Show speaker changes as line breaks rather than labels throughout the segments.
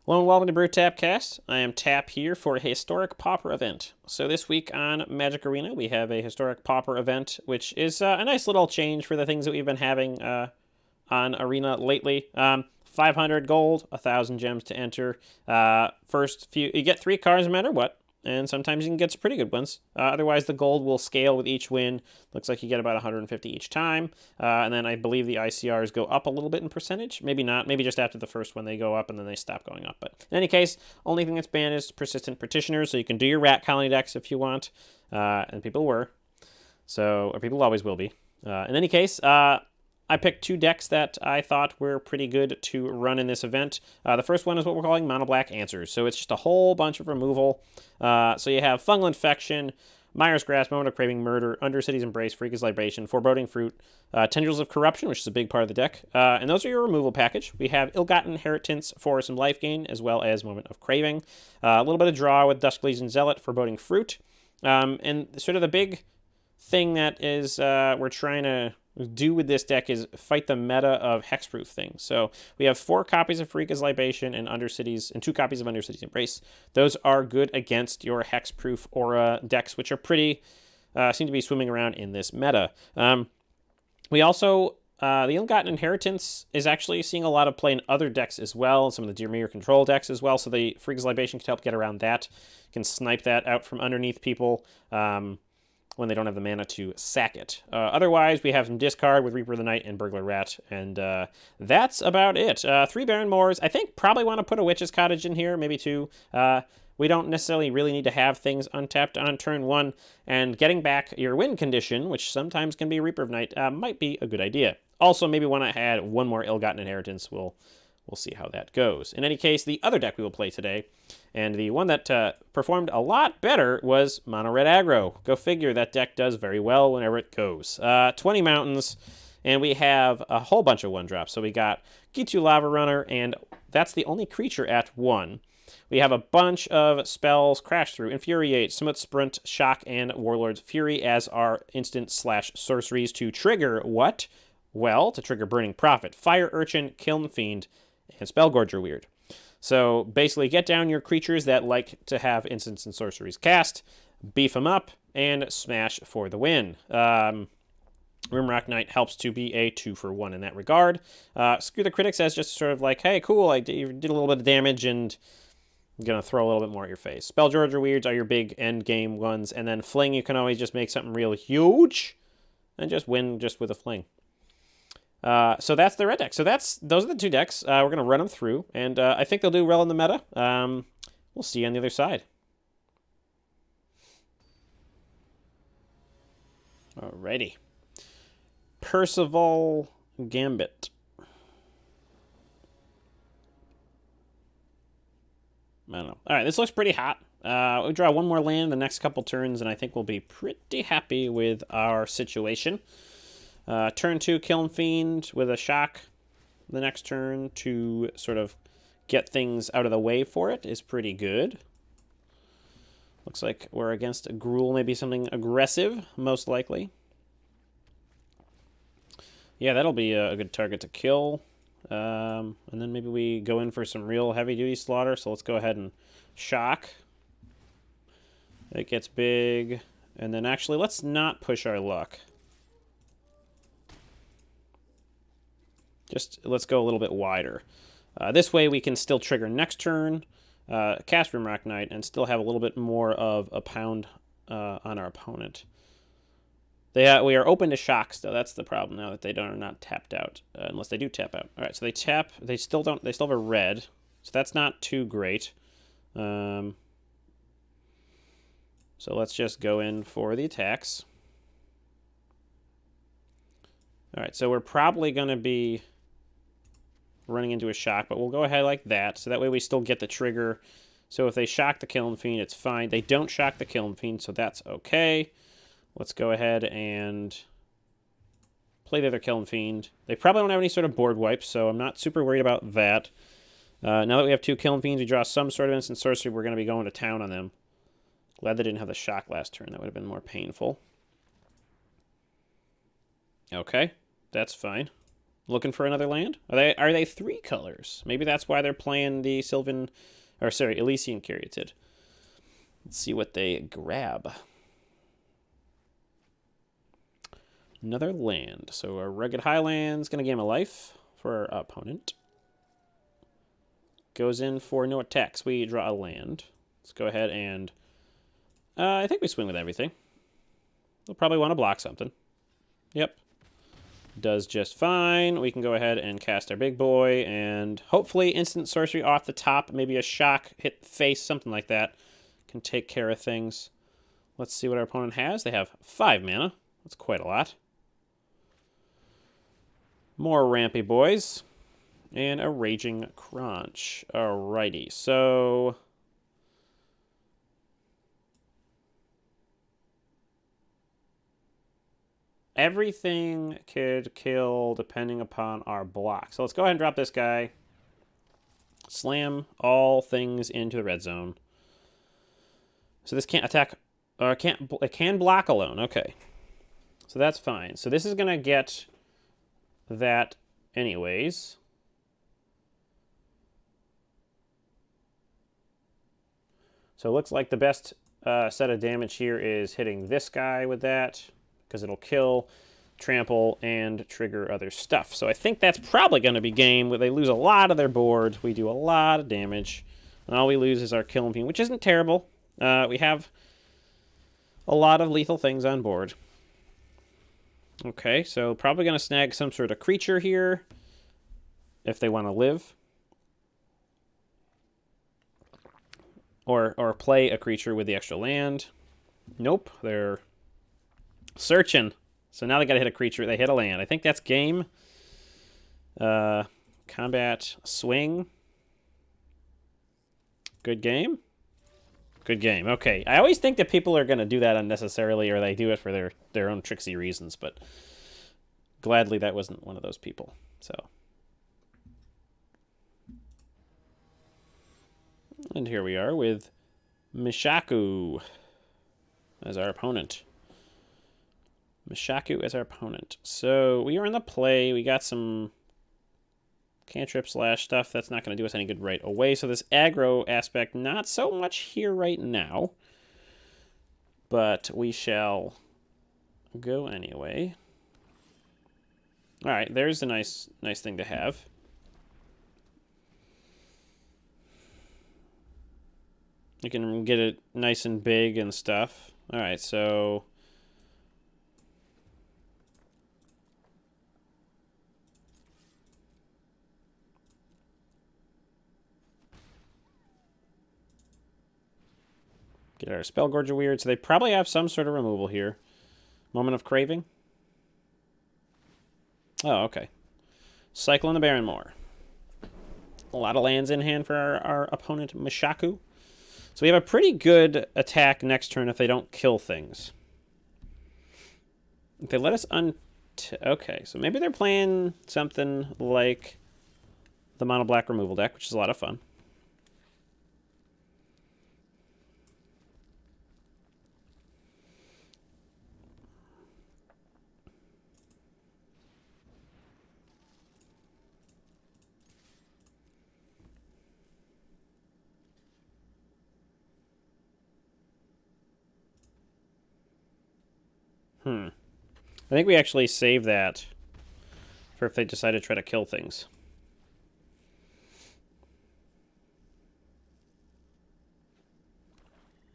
Hello and welcome to Brew Tapcast. I am Tap here for a Historic Pauper event. So this week on Magic Arena, we have a Historic Pauper event, which is a nice little change for the things that we've been having on Arena lately. 500 gold, 1,000 gems to enter. First few, you get 3 cards no matter what, and sometimes you can get some pretty good ones. Otherwise, the gold will scale with each win. Looks like you get about 150 each time. And then I believe the ICRs go up a little bit in percentage. Maybe not. Maybe just after the first one they go up and then they stop going up. But in any case, only thing that's banned is persistent petitioners. So you can do your rat colony decks if you want. And people were. So, or people always will be. In any case, I picked 2 decks that I thought were pretty good to run in this event. The first one is what we're calling Mono Black Answers. So it's just a whole bunch of removal. So you have Fungal Infection, Myers Grasp, Moment of Craving, Murder, Undercity's Embrace, Freakish Libation, Foreboding Fruit, Tendrils of Corruption, which is a big part of the deck. And those are your removal package. We have Ill-Gotten Inheritance for some life gain, as well as Moment of Craving. A little bit of draw with Dusk Legion Zealot, Foreboding Fruit. And sort of the big thing that is we're trying to do with this deck is fight the meta of hexproof things. So we have 4 copies of Freakish Libation and Undercity's, and 2 copies of Undercity's Embrace. Those are good against your hexproof aura decks, which are pretty seem to be swimming around in this meta. We also the Ill-Gotten Inheritance is actually seeing a lot of play in other decks as well, some of the Mirror control decks as well. So the Freakish Libation can help get around that. You can snipe that out from underneath people. When they don't have the mana to sack it. Otherwise, we have some discard with Reaper of the Night and Burglar Rat, and that's about it. 3 Barren Moors. I think probably want to put a Witch's Cottage in here, maybe 2. We don't necessarily really need to have things untapped on turn 1, and getting back your win condition, which sometimes can be Reaper of Night, might be a good idea. Also, maybe want to add 1 more Ill-Gotten Inheritance. We'll see how that goes. In any case, the other deck we will play today, and the one that performed a lot better, was Mono Red Aggro. Go figure, that deck does very well whenever it goes. 20 mountains, and we have a whole bunch of 1-drops. So we got Gitu Lava Runner, and that's the only creature at 1. We have a bunch of spells, Crash Through, Infuriate, Smut Sprint, Shock, and Warlord's Fury as our instant/sorceries to trigger what? Well, to trigger Burning Prophet, Fire Urchin, Kiln Fiend, and Spellgorger Weird. So basically get down your creatures that like to have instants and sorceries cast, beef them up, and smash for the win. Rimrock Knight helps to be a 2-for-1 in that regard. Screw the Critics as just sort of like, hey, cool, I did a little bit of damage and I'm going to throw a little bit more at your face. Spellgorger Weirds are your big end game ones, and then Fling, you can always just make something real huge and just win just with a Fling. So that's the red deck. So those are the 2 decks. We're going to run them through, and I think they'll do well in the meta. We'll see you on the other side. Alrighty. Percival Gambit. I don't know. Alright, this looks pretty hot. We draw 1 more land in the next couple turns, and I think we'll be pretty happy with our situation. Turn 2, Kiln Fiend with a Shock. The next turn to sort of get things out of the way for it is pretty good. Looks like we're against a Gruul, maybe something aggressive, most likely. Yeah, that'll be a good target to kill. And then maybe we go in for some real heavy-duty slaughter, so let's go ahead and Shock. It gets big. And then actually, let's not push our luck. Just let's go a little bit wider. This way we can still trigger next turn, cast Rimrock Knight, and still have a little bit more of a pound on our opponent. We are open to shocks, though. That's the problem now that they are not tapped out, unless they do tap out. All right, so they tap. They still don't. They still have a red, so that's not too great. So let's just go in for the attacks. All right, so we're probably going to be running into a shock, but we'll go ahead like that, so that way we still get the trigger. So if they shock the Kiln Fiend, it's fine. They don't shock the Kiln Fiend, so that's okay. Let's go ahead and play the other Kiln Fiend. They probably don't have any sort of board wipes, so I'm not super worried about that. Now that we have 2 Kiln Fiends, we draw some sort of instant sorcery, we're going to be going to town on them. Glad they didn't have the shock last turn. That would have been more painful. Okay, that's fine. Looking for another land? Are they 3 colors? Maybe that's why they're playing the Sylvan, or sorry, Elysian Caryatid. Let's see what they grab. Another land. So our Rugged Highlands going to gain a life for our opponent. Goes in for no attacks. We draw a land. Let's go ahead and... I think we swing with everything. We'll probably want to block something. Yep. Does just fine. We can go ahead and cast our big boy, and hopefully instant sorcery off the top, maybe a shock, hit the face, something like that, can take care of things. Let's see what our opponent has. They have 5 mana. That's quite a lot. More rampy boys. And a Raging Crunch. Alrighty, so... everything could kill depending upon our block. So let's go ahead and drop this guy. Slam all things into the red zone. So this can't attack, or it can block alone. Okay. So that's fine. So this is going to get that anyways. So it looks like the best set of damage here is hitting this guy with that, because it'll kill, trample, and trigger other stuff. So I think that's probably going to be game where they lose a lot of their board. We do a lot of damage. And all we lose is our Killing Fiend, which isn't terrible. We have a lot of lethal things on board. Okay, so probably going to snag some sort of creature here if they want to live. Or play a creature with the extra land. Nope, they're... searching. So now they got to hit a creature. They hit a land. I think that's game. Combat swing. Good game. Good game. Okay. I always think that people are going to do that unnecessarily, or they do it for their own tricksy reasons, but gladly that wasn't one of those people. So. And here we are with Mishaku as our opponent. Mishaku as our opponent. So we are in the play. We got some cantrip slash stuff. That's not going to do us any good right away. So this aggro aspect, not so much here right now. But we shall go anyway. All right, there's a nice thing to have. You can get it nice and big and stuff. All right, so... get our Spellgorger Weird. So they probably have some sort of removal here. Moment of Craving. Oh, okay. Cyclone the Barrenmoor. A lot of lands in hand for our opponent, Mishaku. So we have a pretty good attack next turn if they don't kill things. If they let us okay, so maybe they're playing something like the Mono Black removal deck, which is a lot of fun. I think we actually save that for if they decide to try to kill things.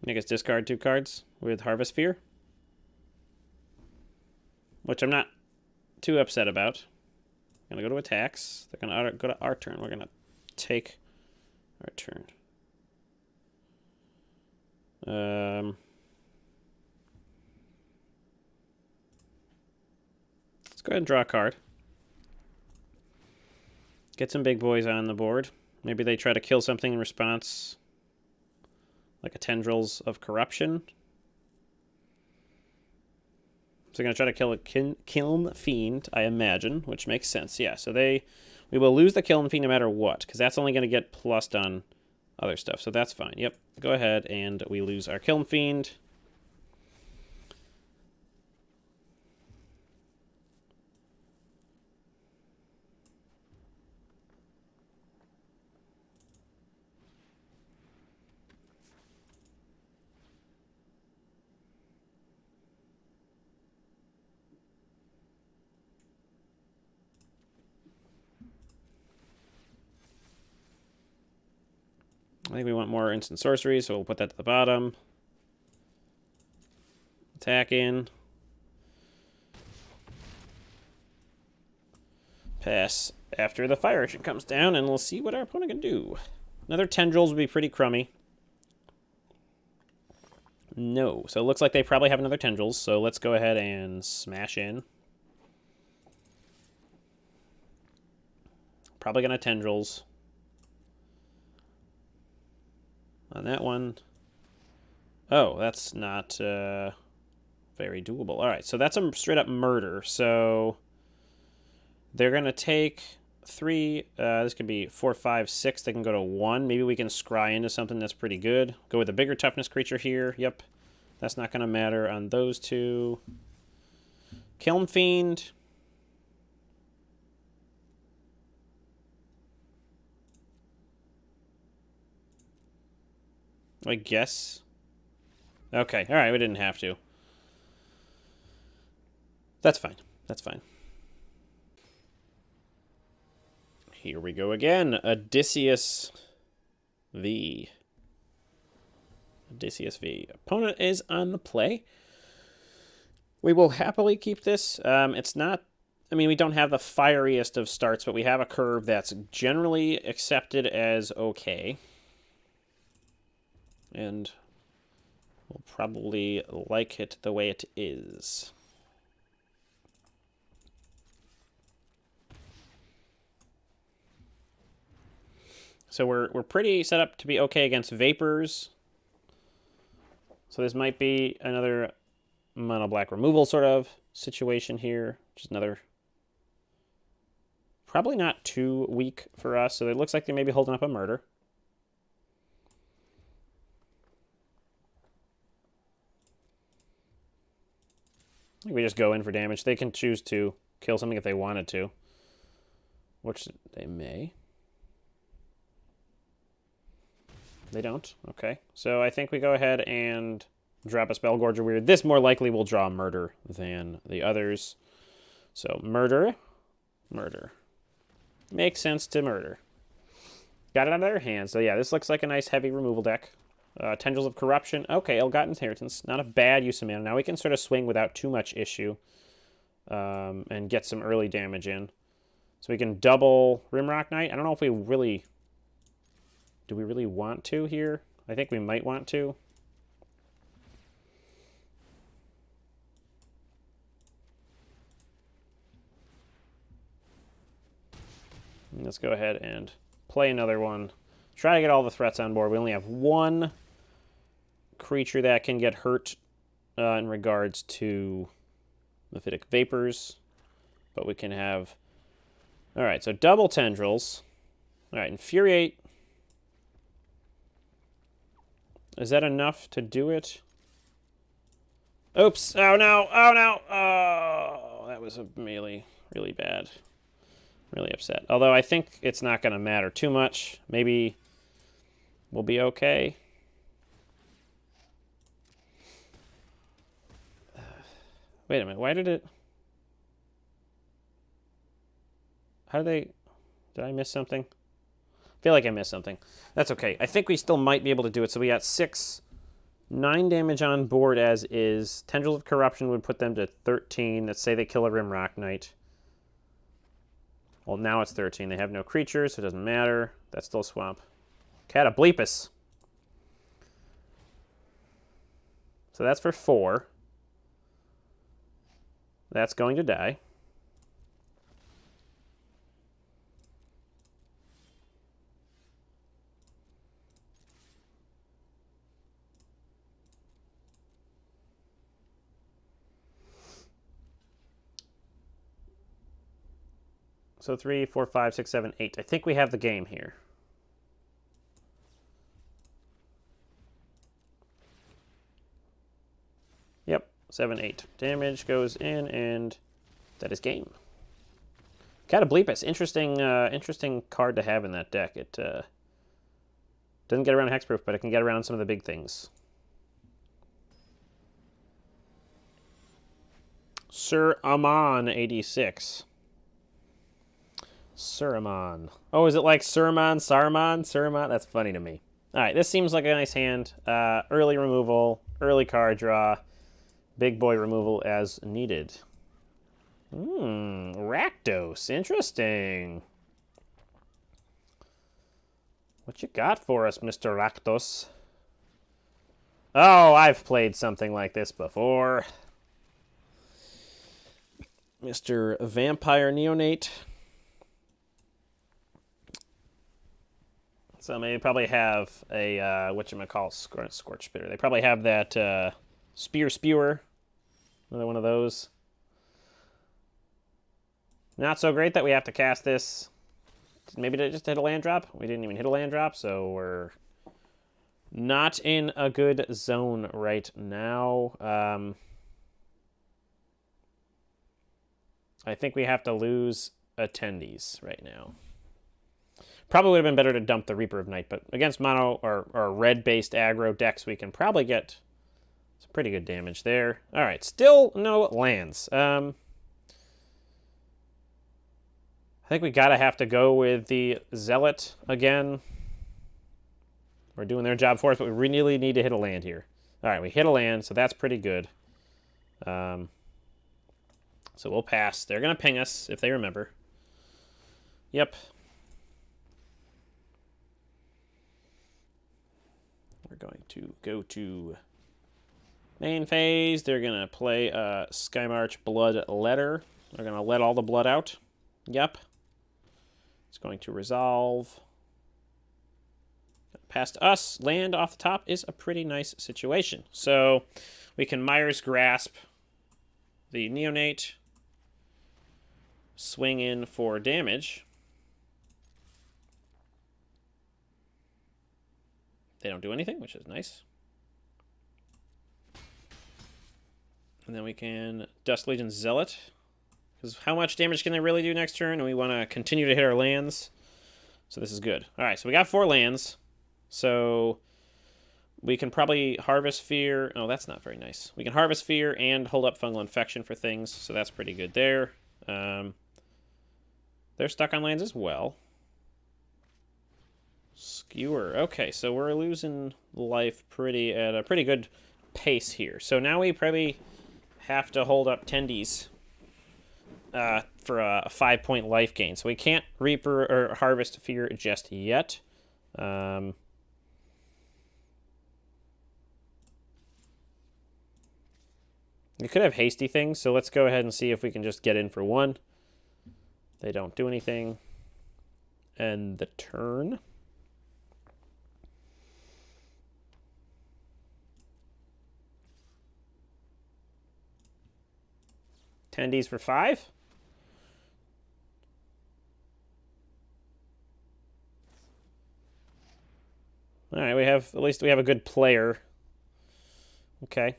I guess discard 2 cards with Harvest Sphere, which I'm not too upset about. I'm going to go to attacks. They're going to go to our turn. We're going to take our turn. Let's go ahead and draw a card. Get some big boys on the board. Maybe they try to kill something in response, like a Tendrils of Corruption. So they're going to try to kill a Kiln Fiend, I imagine, which makes sense. Yeah, so we will lose the Kiln Fiend no matter what, because that's only going to get plussed on other stuff. So that's fine. Yep, go ahead, and we lose our Kiln Fiend. I think we want more instant sorcery, so we'll put that to the bottom. Attack in. Pass after the fire action comes down, and we'll see what our opponent can do. Another tendrils would be pretty crummy. No. So it looks like they probably have another tendrils, so let's go ahead and smash in. Probably going to tendrils. On that one. Oh, that's not very doable. All right, so that's a straight-up murder. So they're going to take 3. This could be 4, 5, 6. They can go to 1. Maybe we can scry into something that's pretty good. Go with a bigger toughness creature here. Yep. That's not going to matter on those 2. Kiln Fiend. I guess. Okay. All right. We didn't have to. That's fine. That's fine. Here we go again. Odysseus V. Odysseus V. Opponent is on the play. We will happily keep this. It's not... I mean, we don't have the fieriest of starts, but we have a curve that's generally accepted as okay. And we'll probably like it the way it is. So we're pretty set up to be okay against Vapors. So this might be another mono black removal sort of situation here, which is another probably not too weak for us. So it looks like they may be holding up a murder. I think we just go in for damage. They can choose to kill something if they wanted to, which they may. They don't. Okay. So I think we go ahead and drop a Spellgorger Weird. This more likely will draw murder than the others. So murder. Murder. Makes sense to murder. Got it out of their hands. So yeah, this looks like a nice heavy removal deck. Tendrils of Corruption. Okay, Ill-Gotten Inheritance. Not a bad use of mana. Now we can sort of swing without too much issue. And get some early damage in. So we can double Rimrock Knight. I don't know if we really... Do we really want to here? I think we might want to. Let's go ahead and play another one. Try to get all the threats on board. We only have 1 creature that can get hurt in regards to Mephitic Vapors. But we can have... Alright, so double Tendrils. Alright, Infuriate. Is that enough to do it? Oops. Oh, no. Oh, no. Oh, that was really bad. Really upset. Although I think it's not going to matter too much. Maybe we'll be okay. Wait a minute. Why did it... How did they... Did I miss something? I feel like I missed something. That's okay. I think we still might be able to do it. So we got 9 damage on board as is. Tendrils of Corruption would put them to 13. Let's say they kill a Rimrock Knight. Well, now it's 13. They have no creatures, so it doesn't matter. That's still Swamp. Cataplepus. So that's for 4. That's going to die. So 3, 4, 5, 6, 7, 8. I think we have the game here. Yep, 7, 8. Damage goes in, and that is game. Cataplepus, interesting card to have in that deck. It doesn't get around Hexproof, but it can get around some of the big things. Sir Amon, 86. Suramon. Oh, is it like Saruman? That's funny to me. All right, this seems like a nice hand. Early removal, early card draw, big boy removal as needed. Rakdos, interesting. What you got for us, Mr. Rakdos? Oh, I've played something like this before. Mr. Vampire Neonate. So maybe probably have a, whatchamacallit, Scorch Spitter. They probably have that Spear Spewer. Another one of those. Not so great that we have to cast this. Maybe to just hit a land drop. We didn't even hit a land drop, so we're not in a good zone right now. I think we have to lose attendees right now. Probably would have been better to dump the Reaper of Night, but against mono or red-based aggro decks, we can probably get some pretty good damage there. All right, still no lands. I think we gotta have to go with the Zealot again. We're doing their job for us, but we really need to hit a land here. All right, we hit a land, so that's pretty good. So we'll pass. They're gonna ping us if they remember. Yep. We're going to go to main phase. They're going to play Skymarch Blood Letter. They're going to let all the blood out. Yep. It's going to resolve. Past us. Land off the top is a pretty nice situation. So we can Myers Grasp the Neonate. Swing in for damage. They don't do anything, which is nice. And then we can Dust Legion Zealot. Because how much damage can they really do next turn? And we want to continue to hit our lands. So this is good. All right, so we got 4 lands. So we can probably Harvest Fear. Oh, that's not very nice. We can Harvest Fear and hold up Fungal Infection for things. So that's pretty good there. They're stuck on lands as well. Skewer. Okay, so we're losing life at a pretty good pace here. So now we probably have to hold up tendies for a 5-point life gain. So we can't Reaper or Harvest Fear just yet. We could have hasty things, so let's go ahead and see if we can just get in for 1. They don't do anything. End the turn. Tendies for 5. All right, at least we have a good player. Okay.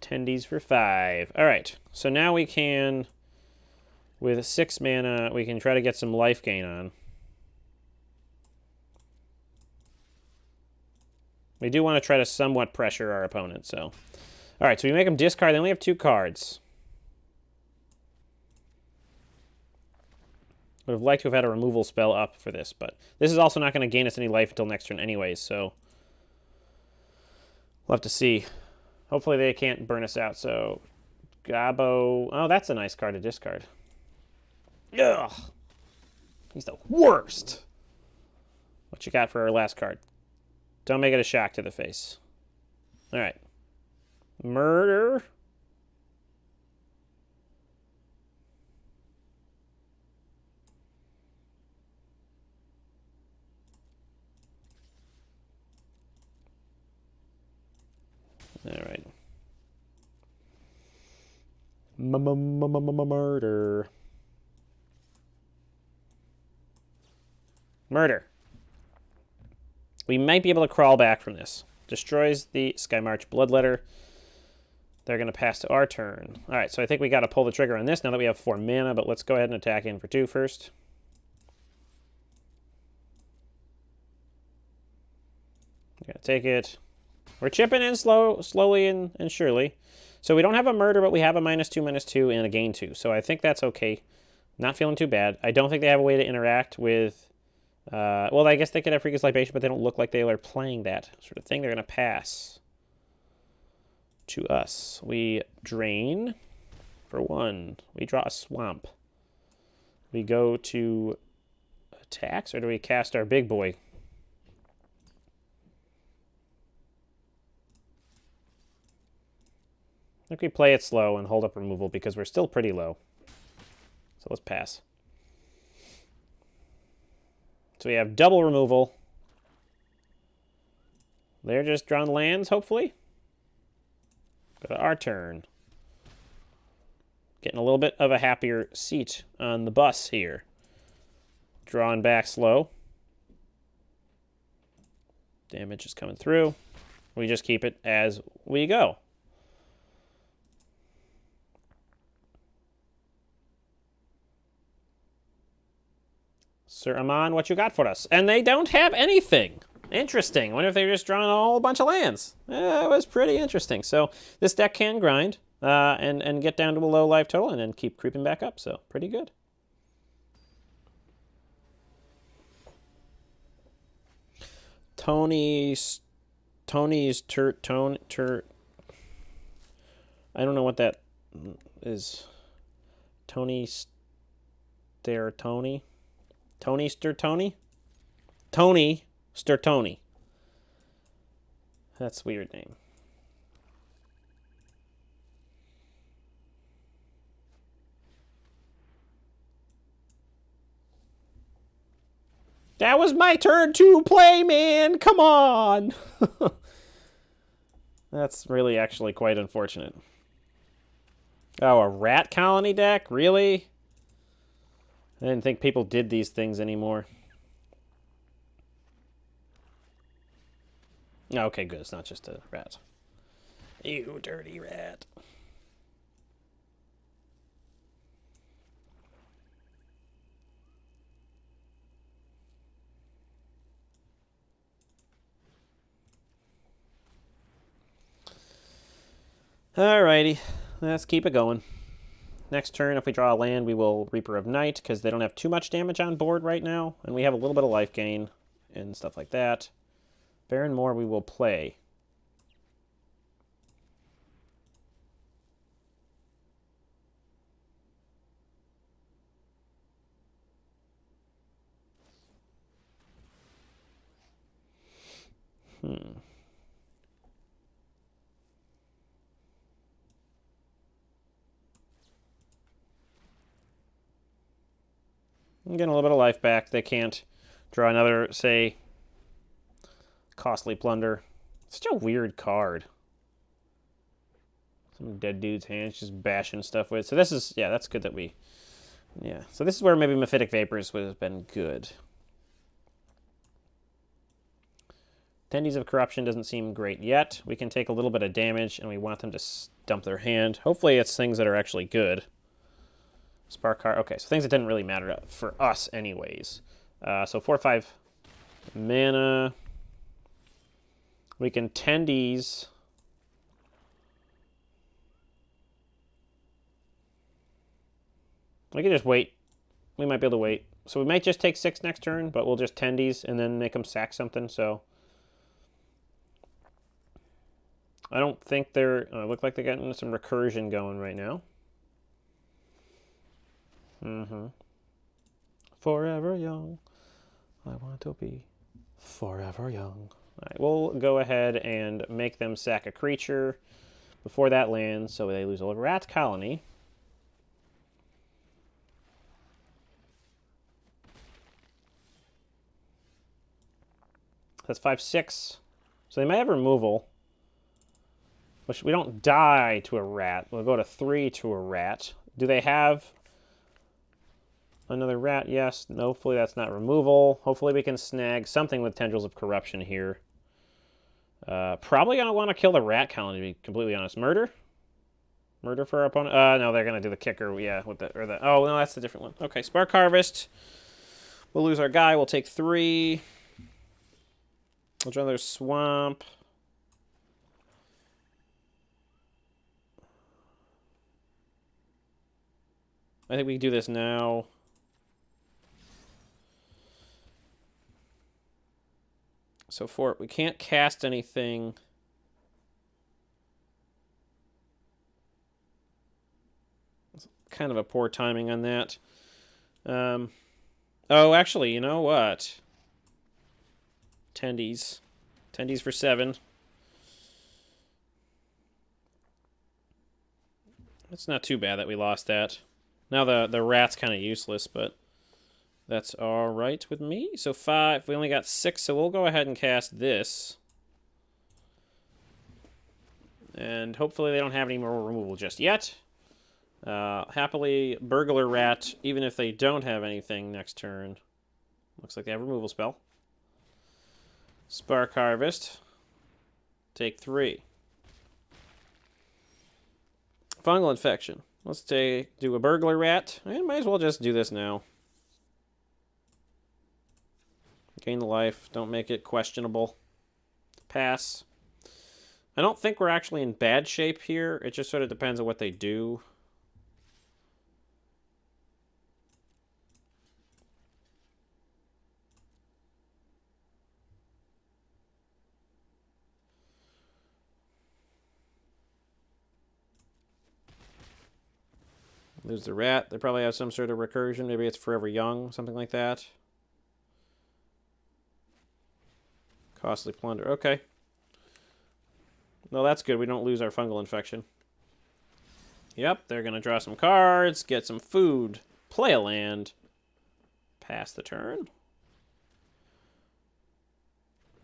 Tendies for 5. All right, so now we can, with 6 mana, we can try to get some life gain on. We do want to try to somewhat pressure our opponent, so. All right, so we make them discard. They only have 2 cards. Would have liked to have had a removal spell up for this, but this is also not going to gain us any life until next turn anyways, so we'll have to see. Hopefully they can't burn us out, so Gabo. Oh, that's a nice card to discard. Ugh. He's the worst. What you got for our last card? Don't make it a shock to the face. All right. Murder. All right. Murder. Murder. We might be able to crawl back from this. Destroys the Skymarch Bloodletter. They're going to pass to our turn. All right, so I think we got to pull the trigger on this now that we have 4 mana, but let's go ahead and attack in for 2 first. We're going to take it. We're chipping in slowly and surely. So we don't have a murder, but we have a -2/-2 and a gain 2. So I think that's okay. Not feeling too bad. I don't think they have a way to interact with... well, I guess they could have Freakish Libation, but they don't look like they are playing that sort of thing. They're going to pass to us. We drain for 1. We draw a swamp. We go to attacks, or do we cast our big boy? I think we play it slow and hold up removal because we're still pretty low. So let's pass. So we have double removal. They're just drawing lands, hopefully. Go to our turn. Getting a little bit of a happier seat on the bus here. Drawing back slow. Damage is coming through. We just keep it as we go. Sir Amon, what you got for us? And they don't have anything. Interesting. I wonder if they're just drawing a whole bunch of lands. It was pretty interesting. So this deck can grind and get down to a low life total and then keep creeping back up. So pretty good. Tony's I don't know what that is. Tony Stertoni. Tony Stertoni? Tony Stertoni. That's a weird name. That was my turn to play, man! Come on! That's really actually quite unfortunate. Oh, a rat colony deck? Really? I didn't think people did these things anymore. Okay, good. It's not just a rat. You dirty rat. Alrighty. Let's keep it going. Next turn, if we draw a land, we will Reaper of Night, because they don't have too much damage on board right now, and we have a little bit of life gain and stuff like that. Baron Moor we will play. I'm getting a little bit of life back. They can't draw another, say, Costly Plunder. Such a weird card. Some dead dude's hands just bashing stuff with. So this is, yeah, that's good that we, yeah. So this is where maybe Mephitic Vapors would have been good. Tendies of Corruption doesn't seem great yet. We can take a little bit of damage, and we want them to dump their hand. Hopefully it's things that are actually good. Spark card. Okay, so things that didn't really matter for us anyways. So 4/5 mana. We can Tendies. We can just wait. We might be able to wait. So we might just take 6 next turn, but we'll just Tendies and then make them sack something, so... I don't think they're... look like they're getting some recursion going right now. Forever young. I want to be forever young. All right, we'll go ahead and make them sack a creature before that lands, so they lose a rat colony. That's 5/6. So they might have removal. Which we don't die to a rat. We'll go to 3 to a rat. Do they have another rat? Yes. Hopefully that's not removal. Hopefully we can snag something with Tendrils of Corruption here. Probably going to want to kill the rat colony, to be completely honest. Murder? Murder for our opponent? No, they're going to do the kicker. Yeah, with the, or the... Oh, no, that's the different one. Okay, Spark Harvest. We'll lose our guy. We'll take 3. We'll draw another Swamp. I think we can do this now. So we can't cast anything. It's kind of a poor timing on that. Oh, actually, you know what? Tendies. Tendies for 7. It's not too bad that we lost that. Now the rat's kind of useless, but that's all right with me. So 5. We only got 6, so we'll go ahead and cast this. And hopefully they don't have any more removal just yet. Happily, Burglar Rat, even if they don't have anything next turn. Looks like they have a removal spell. Spark Harvest. Take 3. Fungal Infection. Let's do a Burglar Rat. And might as well just do this now. Gain the life. Don't make it questionable. Pass. I don't think we're actually in bad shape here. It just sort of depends on what they do. Lose the rat. They probably have some sort of recursion. Maybe it's Forever Young, something like that. Costly Plunder. Okay. No, that's good. We don't lose our fungal infection. Yep, they're going to draw some cards, get some food, play a land, pass the turn.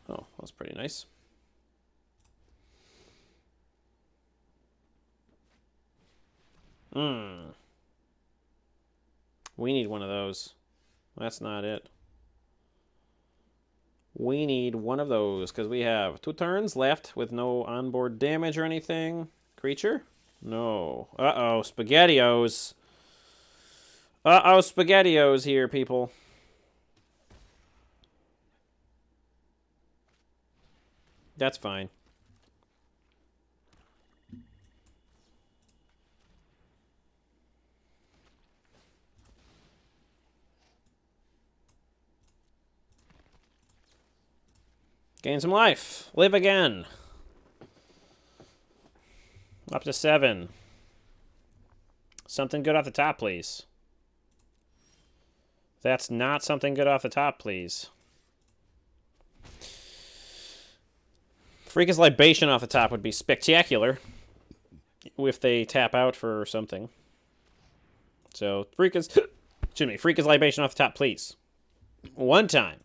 Oh, that's pretty nice. We need one of those. That's not it. We need one of those because we have 2 turns left with no onboard damage or anything. Creature? No. Uh-oh, SpaghettiOs. Uh-oh, SpaghettiOs here, people. That's fine. Gain some life. Live again. Up to 7. Something good off the top, please. That's not something good off the top, please. Freakus Libation off the top would be spectacular if they tap out for something. So, Freakus Libation off the top, please. One time.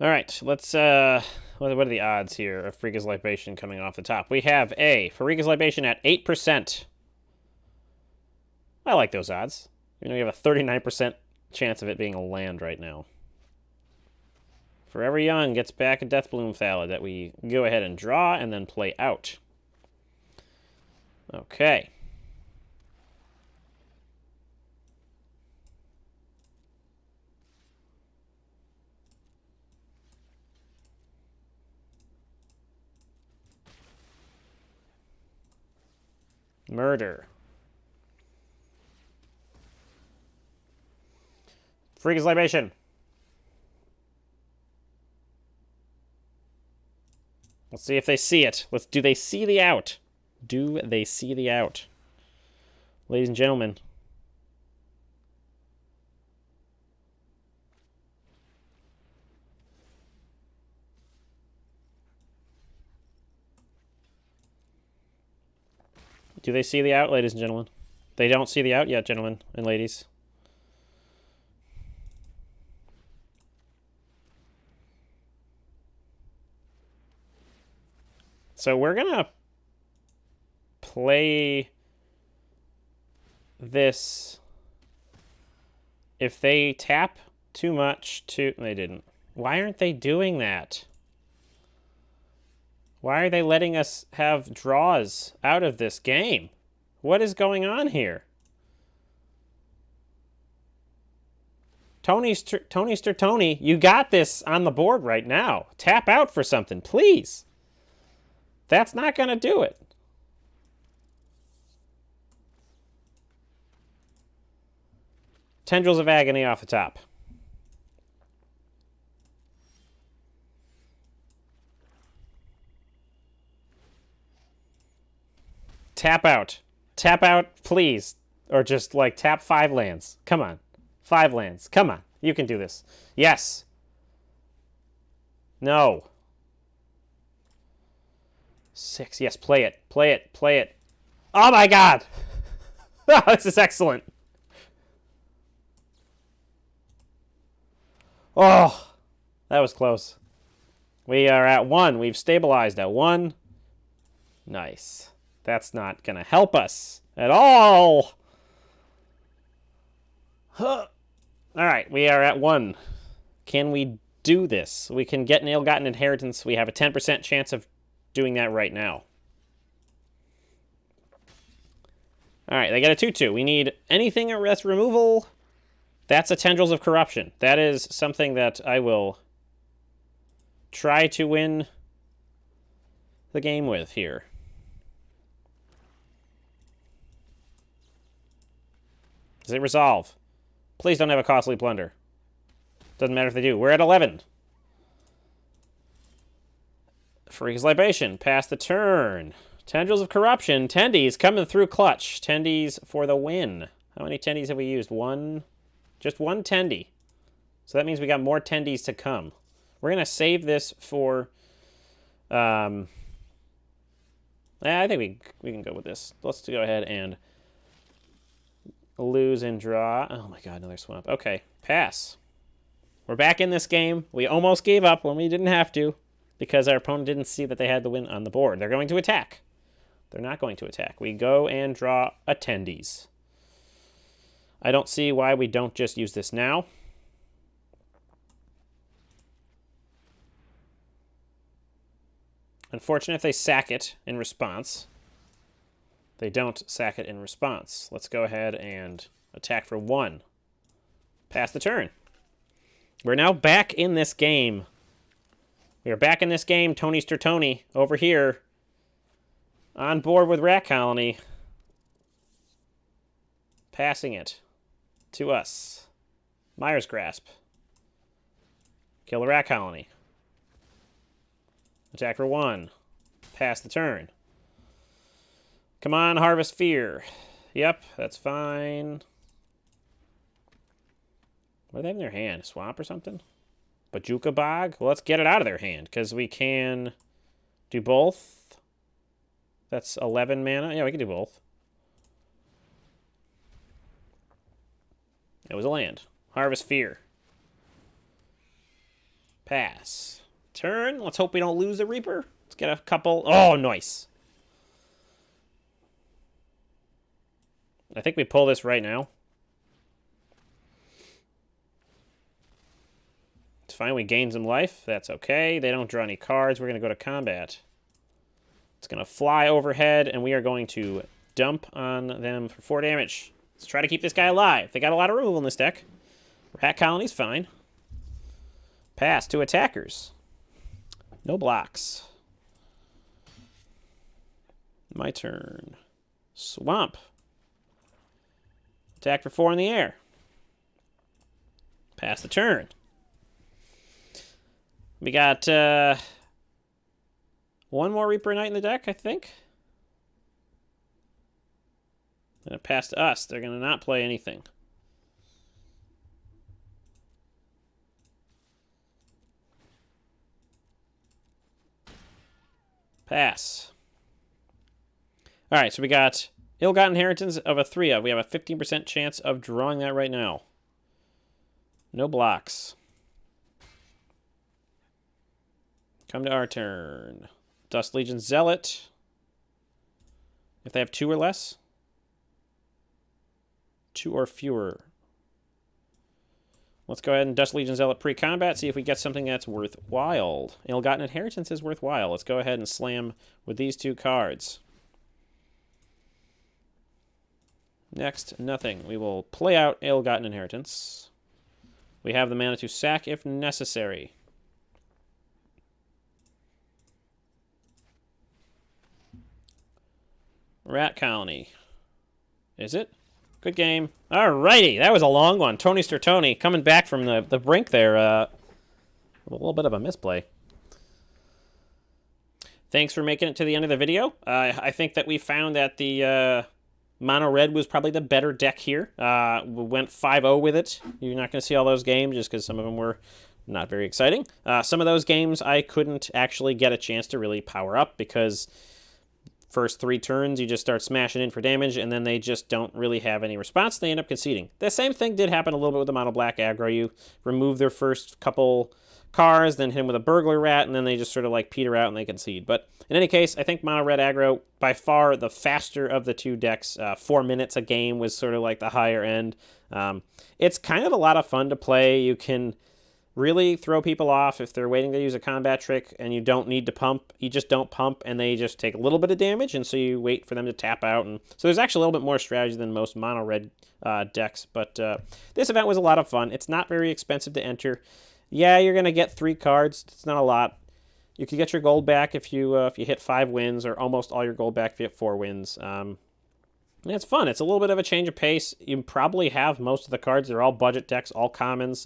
All right, let's, what are the odds here of Freakus Libation coming off the top? We have a Freakus Libation at 8%. I like those odds. You know, you have a 39% chance of it being a land right now. Forever Young gets back a Deathbloom Thallid that we go ahead and draw and then play out. Okay. Murder. Freakus Libation. Let's see if they see it. Do they see the out? Do they see the out? Ladies and gentlemen. Do they see the out, ladies and gentlemen? They don't see the out yet, gentlemen and ladies. So we're going to play this. If they tap, Too much. They didn't. Why aren't they doing that? Why are they letting us have draws out of this game? What is going on here? Tony, you got this on the board right now. Tap out for something, please. That's not going to do it. Tendrils of Agony off the top. Tap out. Tap out, please. Or just, like, tap 5 lands. Come on. 5 lands. Come on. You can do this. Yes. No. 6. Yes, play it. Play it. Play it. Oh, my God. Oh, this is excellent. Oh, that was close. We are at 1. We've stabilized at 1. Nice. That's not going to help us at all. Huh. All right, we are at 1. Can we do this? We can get an ill-gotten inheritance. We have a 10% chance of doing that right now. All right, they get a 2-2. We need anything that's removal. That's a Tendrils of Corruption. That is something that I will try to win the game with here. Does it resolve? Please don't have a costly plunder. Doesn't matter if they do. We're at 11. Freeze Libation. Pass the turn. Tendrils of Corruption. Tendies coming through clutch. Tendies for the win. How many tendies have we used? 1. Just 1 tendy. So that means we got more tendies to come. We're going to save this for... I think we can go with this. Let's go ahead and lose and draw. Oh my God, another swamp. Okay, pass. We're back in this game. We almost gave up when we didn't have to because our opponent didn't see that they had the win on the board. They're going to attack. They're not going to attack. We go and draw attendees. I don't see why we don't just use this now. Unfortunate if they sack it in response. They don't sack it in response. Let's go ahead and attack for 1. Pass the turn. We're now back in this game. We are back in this game, Tony Stertoni, over here, on board with Rat Colony, passing it to us. Myers Grasp. Kill the Rat Colony. Attack for 1. Pass the turn. Come on, Harvest Fear. Yep, that's fine. What do they have in their hand? Swamp or something? Bajuka Bog? Well, let's get it out of their hand, because we can do both. That's 11 mana. Yeah, we can do both. It was a land. Harvest Fear. Pass. Turn. Let's hope we don't lose the Reaper. Let's get a couple. Oh, nice. I think we pull this right now. It's fine. We gain some life. That's okay. They don't draw any cards. We're going to go to combat. It's going to fly overhead, and we are going to dump on them for 4 damage. Let's try to keep this guy alive. They got a lot of removal in this deck. Rat Colony's fine. Pass to attackers. No blocks. My turn. Swamp. Attack for 4 in the air. Pass the turn. We got 1 more Reaper Knight in the deck, I think. And it passed to us. They're going to not play anything. Pass. All right, so we got Ill-Gotten Inheritance of a 3 of. We have a 15% chance of drawing that right now. No blocks. Come to our turn. Dust Legion Zealot. If they have 2 or less. 2 or fewer. Let's go ahead and Dust Legion Zealot pre-combat, see if we get something that's worthwhile. Ill-Gotten Inheritance is worthwhile. Let's go ahead and slam with these 2 cards. Next, nothing. We will play out Ill-Gotten Inheritance. We have the mana to sack if necessary. Rat Colony. Is it? Good game. Alrighty, that was a long one. Tony Stertoni coming back from the brink there. A little bit of a misplay. Thanks for making it to the end of the video. I think that we found that the Mono Red was probably the better deck here. We went 5-0 with it. You're not going to see all those games just because some of them were not very exciting. Some of those games I couldn't actually get a chance to really power up because first 3 turns, you just start smashing in for damage, and then they just don't really have any response. They end up conceding. The same thing did happen a little bit with the Mono Black aggro. You remove their first couple cards, then hit them with a Burglar Rat, and then they just sort of like peter out and they concede. But in any case, I think Mono Red aggro, by far the faster of the 2 decks. 4 minutes a game was sort of like the higher end. It's kind of a lot of fun to play. You can really throw people off if they're waiting to use a combat trick and you don't need to pump. You just don't pump and they just take a little bit of damage, and so you wait for them to tap out. And so there's actually a little bit more strategy than most mono red decks. But this event was a lot of fun. It's not very expensive to enter. Yeah, you're going to get 3 cards. It's not a lot. You can get your gold back if you hit 5 wins, or almost all your gold back if you hit 4 wins. It's fun. It's a little bit of a change of pace. You probably have most of the cards. They're all budget decks, all commons.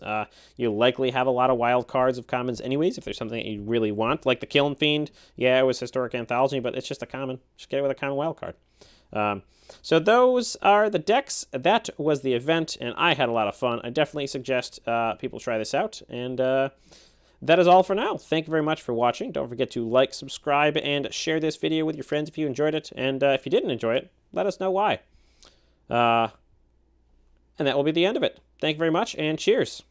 You likely have a lot of wild cards of commons anyways, if there's something that you really want. Like the Kiln Fiend, yeah, it was Historic Anthology, but it's just a common. Just get it with a common wild card. So those are the decks. That was the event, and I had a lot of fun. I definitely suggest people try this out. And that is all for now. Thank you very much for watching. Don't forget to like, subscribe, and share this video with your friends if you enjoyed it. And if you didn't enjoy it, let us know why. And that will be the end of it. Thank you very much, and cheers.